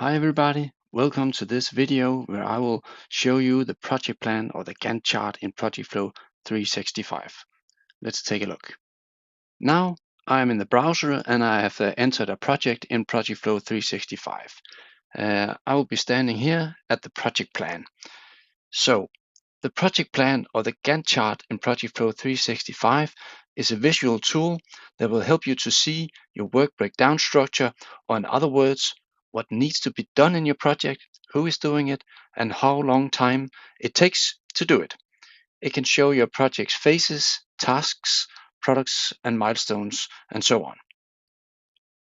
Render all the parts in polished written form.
Hi everybody, welcome to this video where I will show you the project plan or the Gantt chart in ProjectFlow 365. Let's take a look. Now I am in the browser and I have entered a project in ProjectFlow 365. I will be standing here at the project plan. So the project plan or the Gantt chart in ProjectFlow 365 is a visual tool that will help you to see your work breakdown structure, or in other words, what needs to be done in your project, who is doing it, and how long time it takes to do it. It can show your project's phases, tasks, products, and milestones, and so on.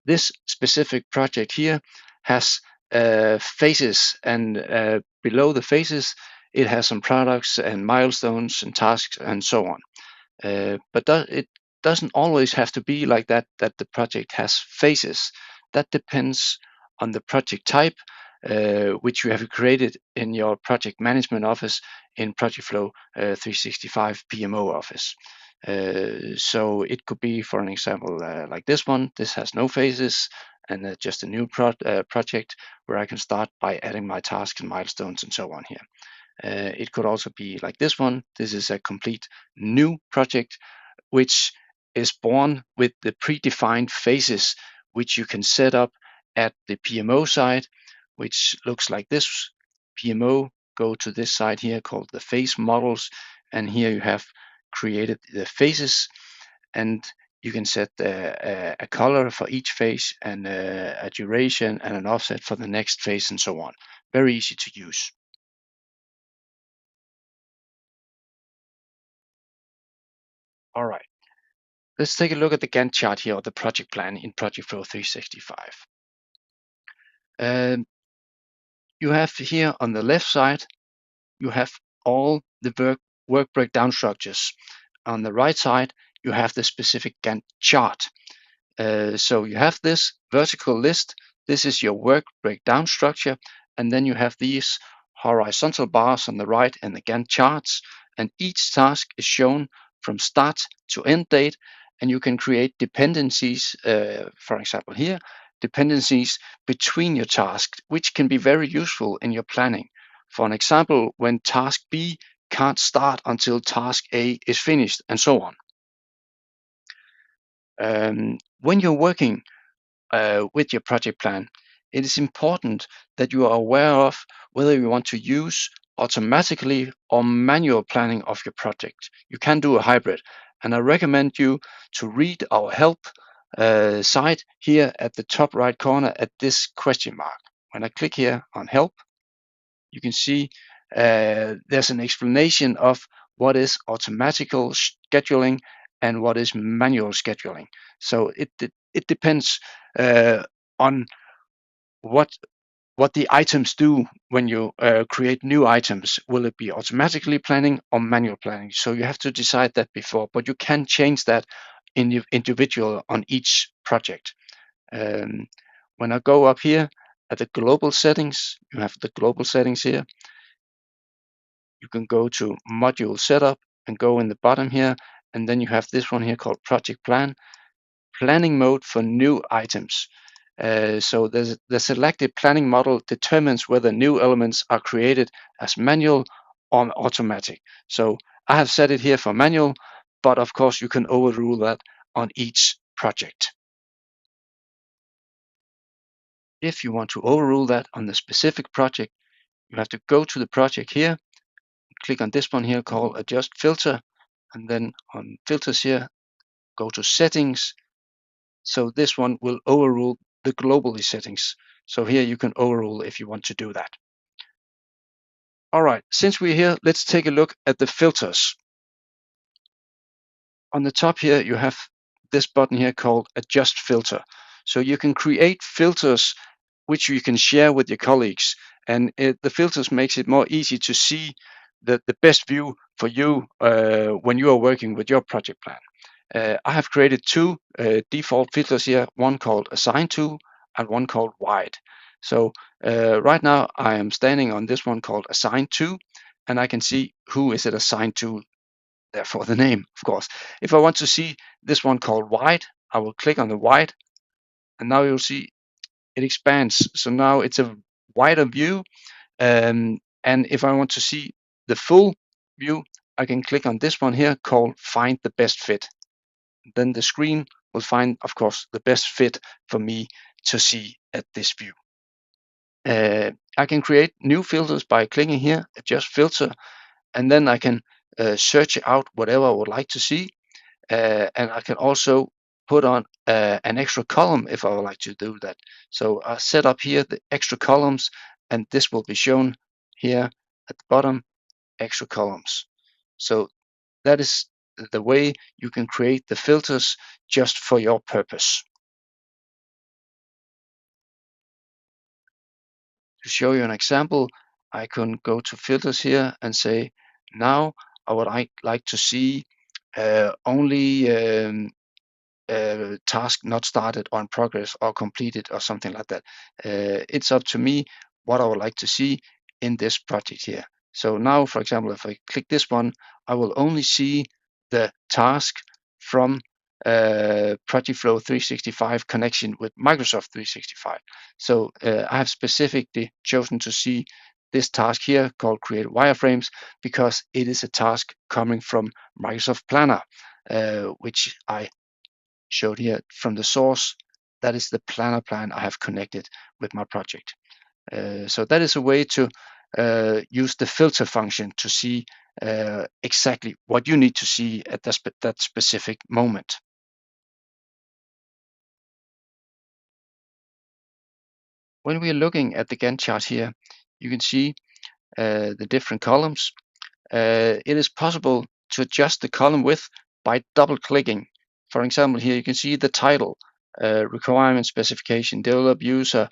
This specific project here has phases, and below the phases, it has some products and milestones and tasks and so on. But it doesn't always have to be like that, that the project has phases. That depends on the project type, which you have created in your project management office in ProjectFlow 365 PMO office. So it could be, for an example, like this one. This has no phases and just a new project where I can start by adding my tasks and milestones and so on here. It could also be like this one. This is a complete new project which is born with the predefined phases which you can set up at the PMO side, which looks like this. PMO, go to this side here called the phase models, and here you have created the phases, and you can set a color for each phase and a duration and an offset for the next phase and so on. Very easy to use. All right, let's take a look at the Gantt chart here, or the project plan in ProjectFlow 365. You have here on the left side, you have all the work breakdown structures. On the right side, you have the specific Gantt chart. So you have this vertical list. This is your work breakdown structure. And then you have these horizontal bars on the right and the Gantt charts. And each task is shown from start to end date. And you can create dependencies, for example here, dependencies between your tasks, which can be very useful in your planning. For an example, when task B can't start until task A is finished, and so on. When you're working with your project plan, it is important that you are aware of whether you want to use automatically or manual planning of your project. You can do a hybrid, and I recommend you to read our help site here at the top right corner at this question mark. When I click here on help, you can see there's an explanation of what is automatical scheduling and what is manual scheduling. So it depends on what the items do when you create new items. Will it be automatically planning or manual planning? So you have to decide that before, but you can change that individual on each project. When I go up here at the global settings, you have the global settings here. You can go to module setup and go in the bottom here, and then you have this one here called project plan, planning mode for new items. So the selected planning model determines whether new elements are created as manual or automatic. So I have set it here for manual, but of course you can overrule that on each project. If you want to overrule that on the specific project, you have to go to the project here, click on this one here called adjust filter, and then on filters here, go to settings. So this one will overrule the globally settings. So here you can overrule if you want to do that. All right, since we're here, let's take a look at the filters. On the top here, you have this button here called adjust filter. So you can create filters which you can share with your colleagues. And the filters makes it more easy to see the best view for you when you are working with your project plan. I have created two default filters here, one called assign to and one called wide. So right now I am standing on this one called assign to, and I can see who is it assigned to, therefore the name, of course. If I want to see this one called wide, I will click on the wide, and now you'll see it expands. So now it's a wider view. And if I want to see the full view, I can click on this one here called Find the Best Fit. Then the screen will find, of course, the best fit for me to see at this view. I can create new filters by clicking here, Adjust Filter, and then I can search out whatever I would like to see. And I can also put on an extra column if I would like to do that. So I set up here the extra columns, and this will be shown here at the bottom, extra columns. So that is the way you can create the filters just for your purpose. To show you an example, I can go to filters here and say, now I would like to see only task not started or in progress or completed or something like that. It's up to me what I would like to see in this project here. So now, for example, if I click this one, I will only see the task from ProjectFlow 365 connection with Microsoft 365. So I have specifically chosen to see this task here called Create Wireframes because it is a task coming from Microsoft Planner, which I showed here from the source. That is the planner plan I have connected with my project. So that is a way to use the filter function to see exactly what you need to see at that specific moment. When we are looking at the Gantt chart here, you can see the different columns. It is possible to adjust the column width by double clicking. For example, here you can see the title, requirement specification, develop user,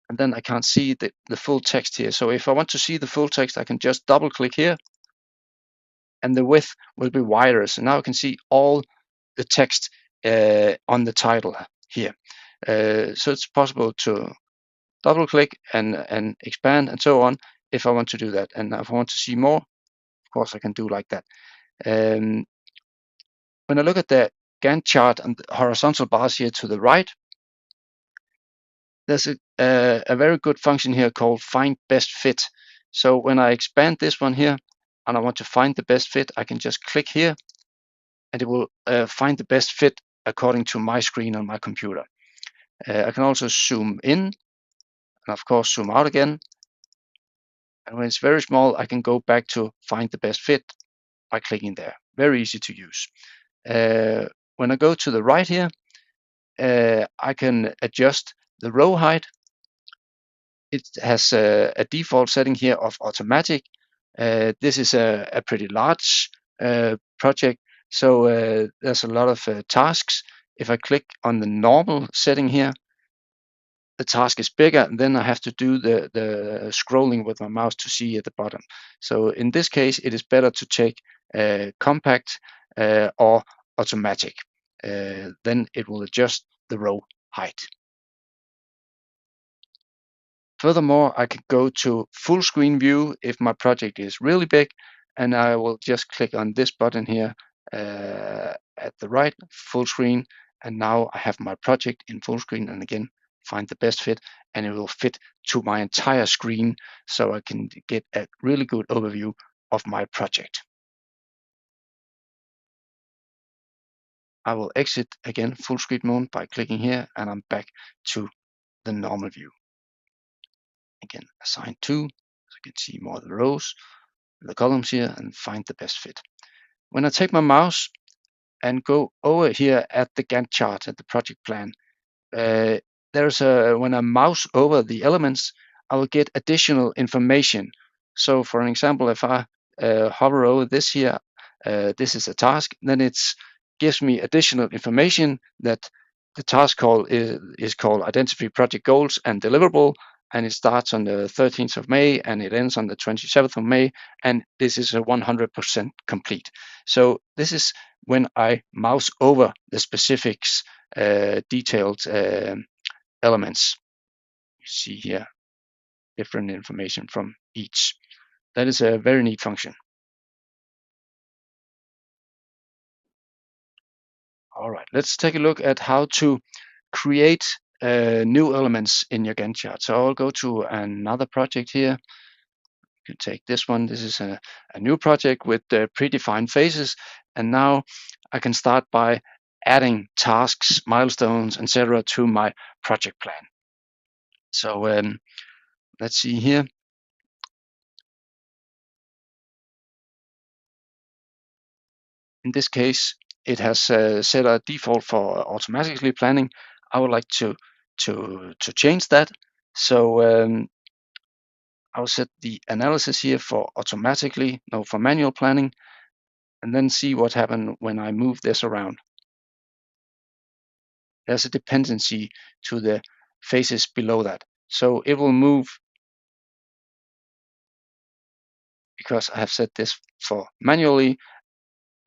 and then I can't see the full text here. So if I want to see the full text, I can just double click here and the width will be wider. So now I can see all the text on the title here. So it's possible to double click and expand and so on if I want to do that. And if I want to see more, of course I can do like that. When I look at the Gantt chart and the horizontal bars here to the right, there's a very good function here called Find Best Fit. So when I expand this one here and I want to find the best fit, I can just click here and it will find the best fit according to my screen on my computer. I can also zoom in and of course zoom out again. And when it's very small, I can go back to find the best fit by clicking there. Very easy to use. When I go to the right here, I can adjust the row height. It has a default setting here of automatic. This is a pretty large project, so there's a lot of tasks. If I click on the normal setting here, the task is bigger, and then I have to do the scrolling with my mouse to see at the bottom. So in this case, it is better to take compact or automatic. Then it will adjust the row height. Furthermore, I can go to full screen view if my project is really big, and I will just click on this button here at the right, full screen, and now I have my project in full screen, and again, find the best fit, and it will fit to my entire screen so I can get a really good overview of my project. I will exit again full screen mode by clicking here, and I'm back to the normal view. Again, assign to, so you can see more of the rows, the columns here, and find the best fit. When I take my mouse and go over here at the Gantt chart, at the project plan, when I mouse over the elements, I will get additional information. So for an example, if I hover over this here, this is a task, then it gives me additional information that the task call is called Identify Project Goals and Deliverable, and it starts on the 13th of May and it ends on the 27th of May, and this is a 100% complete. So this is when I mouse over the specifics, detailed elements. You see here different information from each. That is a very neat function. All right, let's take a look at how to create new elements in your Gantt chart. So I'll go to another project here. You can take this one. This is a new project with predefined phases. And now I can start by adding tasks, milestones, etc. to my project plan. So let's see here. In this case, it has set a default for automatically planning. I would like to change that. So I'll set the analysis here for automatically, no, for manual planning, and then see what happens when I move this around. There's a dependency to the phases below that. So it will move because I have set this for manually,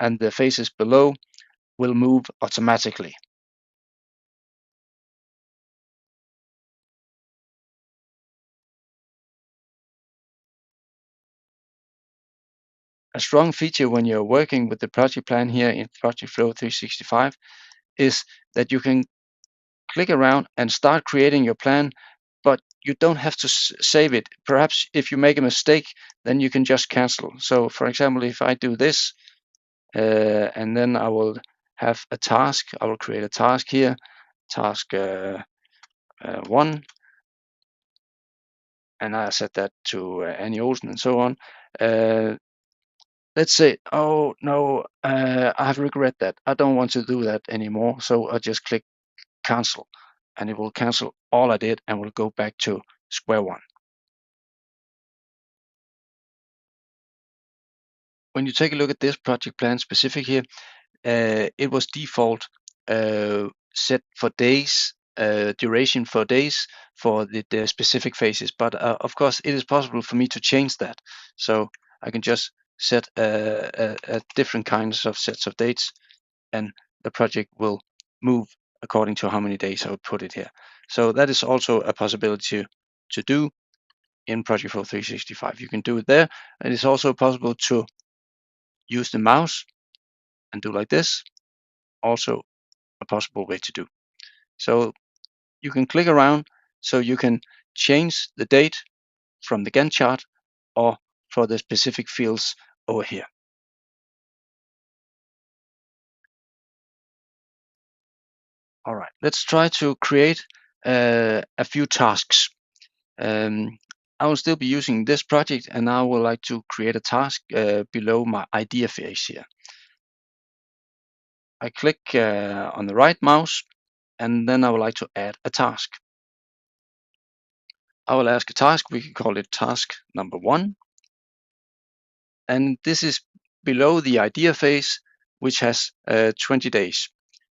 and the phases below will move automatically. A strong feature when you're working with the project plan here in ProjectFlow 365 is that you can click around and start creating your plan, but you don't have to save it. Perhaps if you make a mistake, then you can just cancel. So for example, if I do this, and then I will have a task, I will create a task here, task 1, and I set that to Annie Olsen and so on. Let's say, oh no, I regret that. I don't want to do that anymore. So I just click cancel, and it will cancel all I did and will go back to square one. When you take a look at this project plan specific here, it was default set for days, duration for days for the specific phases. But of course, it is possible for me to change that. So I can just set a different kinds of sets of dates, and the project will move according to how many days I would put it here. So that is also a possibility to do in ProjectFlow 365. You can do it there. And it's also possible to use the mouse and do like this. Also a possible way to do. So you can click around, so you can change the date from the Gantt chart or for the specific fields over here. All right, let's try to create a few tasks. I will still be using this project, and I would like to create a task below my idea phase here. I click on the right mouse, and then I would like to add a task. I will ask a task. We can call it task number 1. And this is below the idea phase, which has 20 days.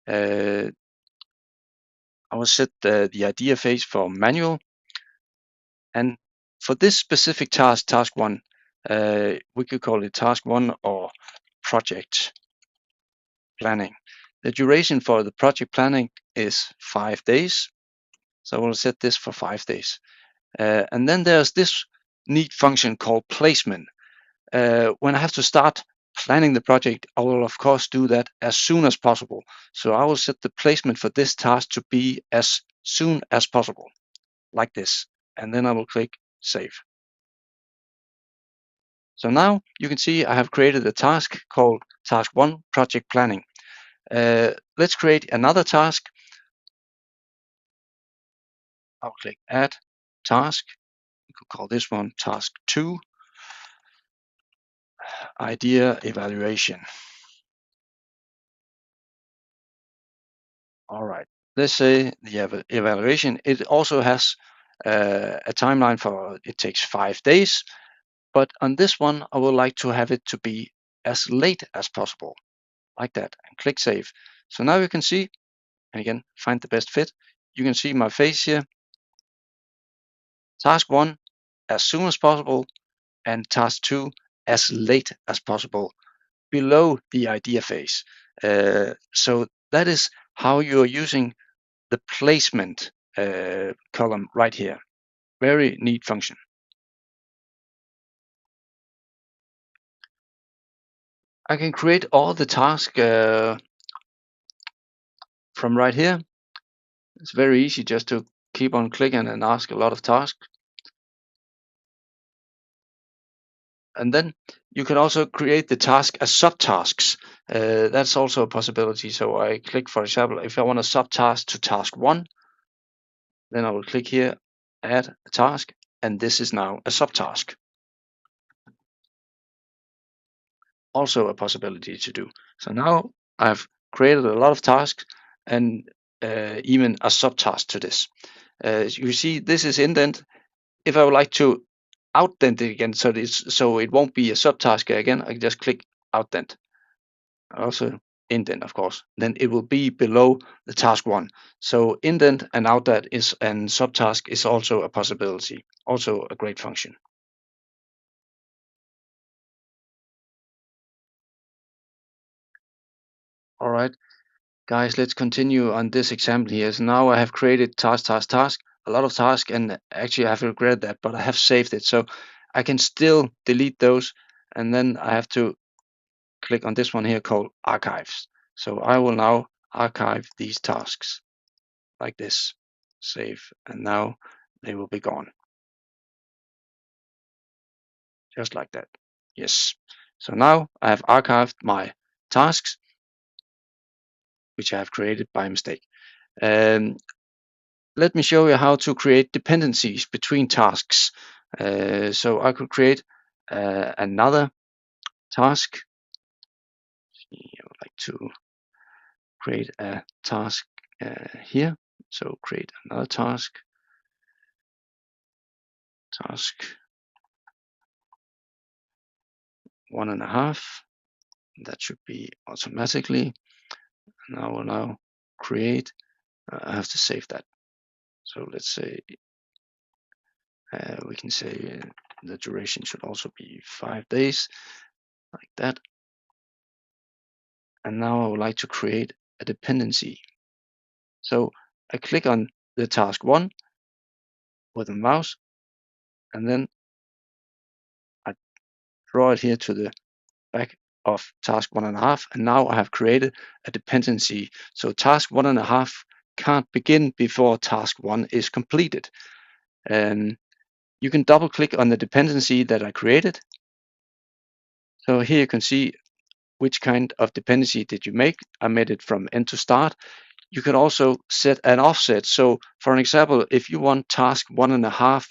I will set the idea phase for manual. And for this specific task, task 1, we could call it task 1 or project planning. The duration for the project planning is 5 days. So I will set this for 5 days. And then there's this neat function called placement. When I have to start planning the project, I will of course do that as soon as possible. So I will set the placement for this task to be as soon as possible, like this. And then I will click save. So now you can see I have created a task called task 1 project planning. Let's create another task. I'll click add task. We could call this one task 2 idea evaluation. All right, let's say the evaluation, it also has a timeline for, it takes 5 days, but on this one, I would like to have it to be as late as possible, like that, and click save. So now you can see, and again, find the best fit. You can see my face here, task 1, as soon as possible, and task 2, as late as possible, below the idea phase. So that is how you're using the placement column right here. Very neat function. I can create all the tasks from right here. It's very easy just to keep on clicking and ask a lot of tasks. And then you can also create the task as subtasks. That's also a possibility. So I click, for example, if I want a subtask to task 1, then I will click here, add a task, and this is now a subtask. Also a possibility to do. So now I've created a lot of tasks and even a subtask to this. You see, this is indent. If I would like to outdent it again, so it won't be a subtask again, I can just click outdent. Also indent, of course. Then it will be below the task 1. So indent and outdent and subtask is also a possibility. Also a great function. All right, guys, let's continue on this example here. So now I have created task, a lot of tasks, and actually I have regretted that, but I have saved it. So I can still delete those, and then I have to click on this one here called archives. So I will now archive these tasks like this. Save, and now they will be gone. Just like that. Yes. So now I have archived my tasks, which I have created by mistake. Let me show you how to create dependencies between tasks. So I could create another task. I would like to create a task here. So create another task. Task 1.5. That should be automatically. And I will now create. I have to save that. So let's say we can say the duration should also be 5 days, like that. And now I would like to create a dependency. So I click on the task 1 with a mouse, and then I draw it here to the back of task 1.5, and now I have created a dependency. So task 1.5 can't begin before task 1 is completed. And you can double click on the dependency that I created. So here you can see which kind of dependency did you make. I made it from end to start. You can also set an offset. So for an example, if you want task 1.5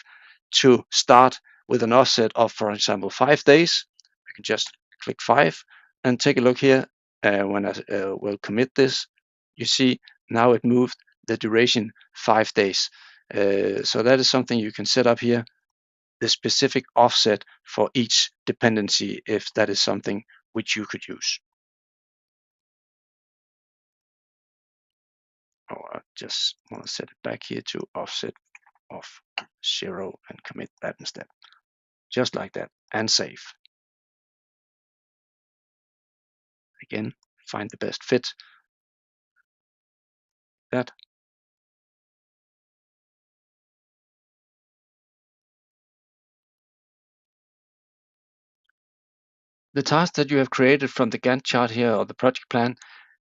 to start with an offset of, for example, 5 days, I can just click 5 and take a look here. When I will commit this, you see now it moved the duration 5 days. So that is something you can set up here, the specific offset for each dependency, if that is something which you could use. Oh, I just want to set it back here to offset of 0 and commit that instead. Just like that, and save. Again, find the best fit. That. The task that you have created from the Gantt chart here, or the project plan,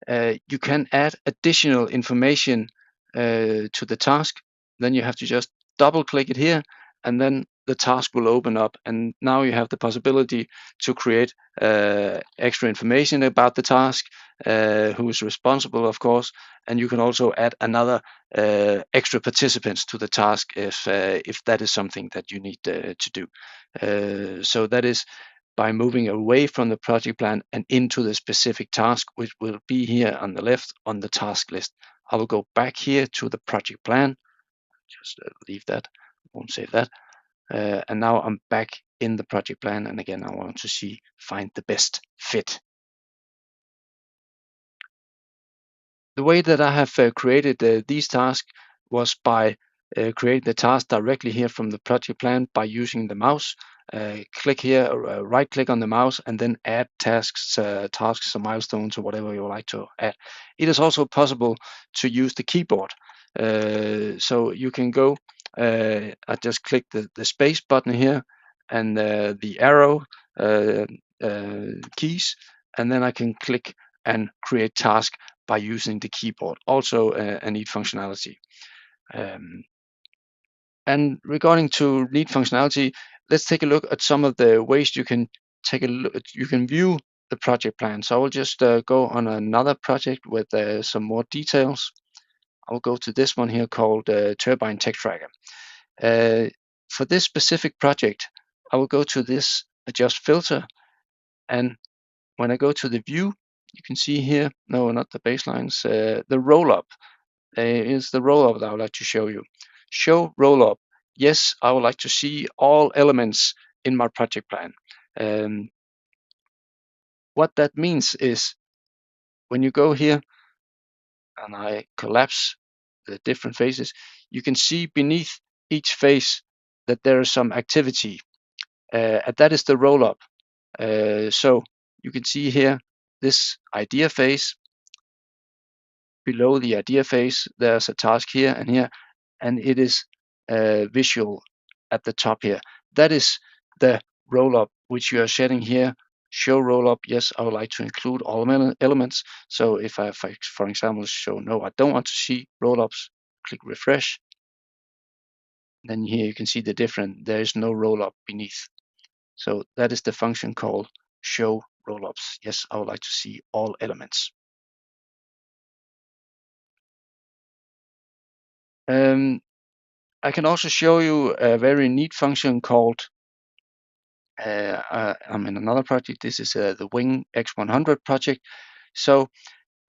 you can add additional information to the task. Then you have to just double click it here, and then the task will open up, and now you have the possibility to create extra information about the task, who is responsible, of course, and you can also add another extra participants to the task if that is something that you need to do. So that is by moving away from the project plan and into the specific task, which will be here on the left on the task list. I will go back here to the project plan. Just leave that, won't save that. And now I'm back in the project plan. And again, I want to find the best fit. The way that I have created these tasks was by creating the task directly here from the project plan by using the mouse. Click here, right click on the mouse, and then add tasks or milestones or whatever you would like to add. It is also possible to use the keyboard. So you can go, I just click the space button here and the arrow keys, and then I can click and create task by using the keyboard. Also a neat functionality. And regarding to neat functionality, let's take a look at some of the ways you can take a look. You can view the project plan. So I will just go on another project with some more details. I'll go to this one here called Turbine Tech Tracker. For this specific project, I will go to this adjust filter, and when I go to the view, you can see here, no, not the baselines, the roll up is the roll up that I would like to show you. Show roll up. Yes, I would like to see all elements in my project plan. What that means is when you go here and I collapse the different phases, you can see beneath each phase that there is some activity, and that is the roll up. So you can see here this idea phase. Below the idea phase, there's a task here and here, and it is visual at the top here. That is the roll up which you are setting here. Show roll up. Yes, I would like to include all elements. So if I, for example, show no, I don't want to see roll ups, click refresh. Then here you can see the different. There is no roll up beneath. So that is the function called show roll ups. Yes, I would like to see all elements. I can also show you a very neat function called, I'm in another project. This is the Wing X100 project. So,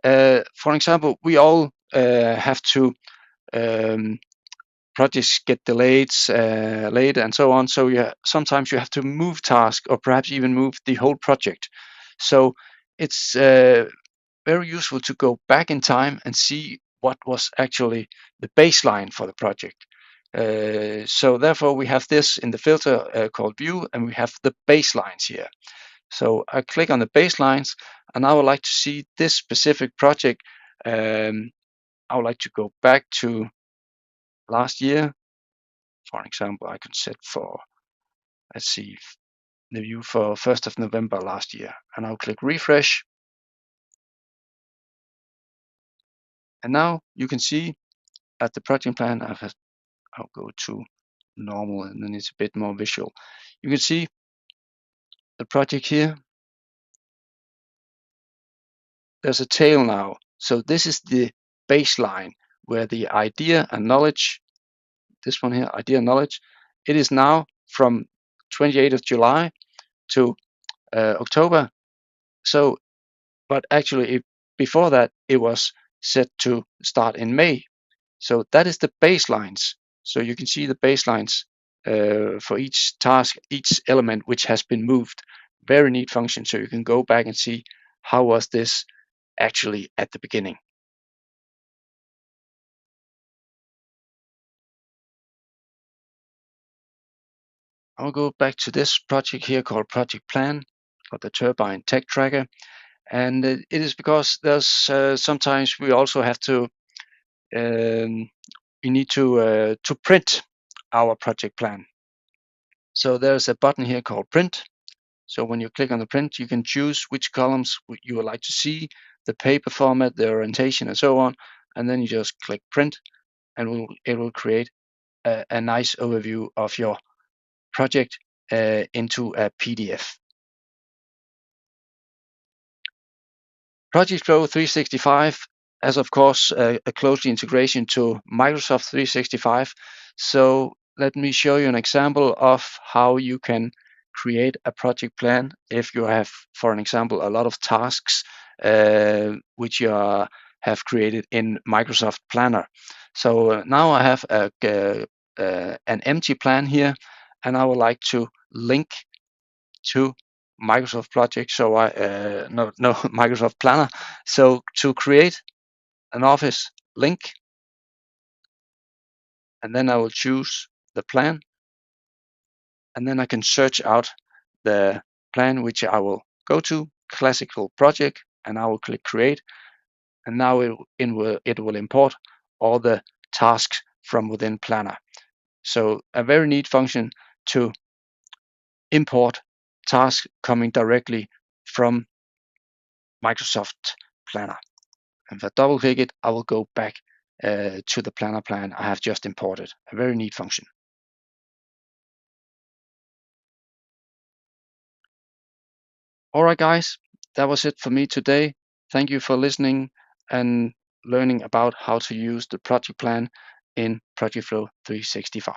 for example, we all have to, projects get delayed, late, and so on. So sometimes you have to move tasks or perhaps even move the whole project. So it's very useful to go back in time and see what was actually the baseline for the project. So therefore we have this in the filter called view, and we have the baselines here. So I click on the baselines, and I would like to see this specific project. I would like to go back to last year. For example, I can set for, let's see, the view for 1st of November last year, and I'll click refresh. And now you can see at the project plan, I'll go to normal, and then it's a bit more visual. You can see the project here. There's a tail now. So this is the baseline where the idea and knowledge, this one here, idea and knowledge, it is now from 28th of July to October. So, but actually before that, it was set to start in May. So that is the baselines. So you can see the baselines for each task, each element which has been moved. Very neat function. So you can go back and see how was this actually at the beginning. I'll go back to this project here called Projectplan for the Turbine Tech Tracker. And it is because there's sometimes we also have to, we need to print our project plan. So there's a button here called print. So when you click on the print, you can choose which columns you would like to see, the paper format, the orientation, and so on. And then you just click print, and it will create a nice overview of your project into a PDF. ProjectFlow 365 has, of course, a close integration to Microsoft 365. So let me show you an example of how you can create a project plan if you have, for an example, a lot of tasks which you have created in Microsoft Planner. So now I have an empty plan here, and I would like to link to Microsoft project. So no Microsoft Planner. So to create an Office link, and then I will choose the plan, and then I can search out the plan which I will go to, classical project, and I will click create, and now it will import all the tasks from within Planner. So a very neat function to import tasks coming directly from Microsoft Planner. And if I double click it, I will go back to the planner plan I have just imported. A very neat function. All right, guys, that was it for me today. Thank you for listening and learning about how to use the project plan in ProjectFlow 365.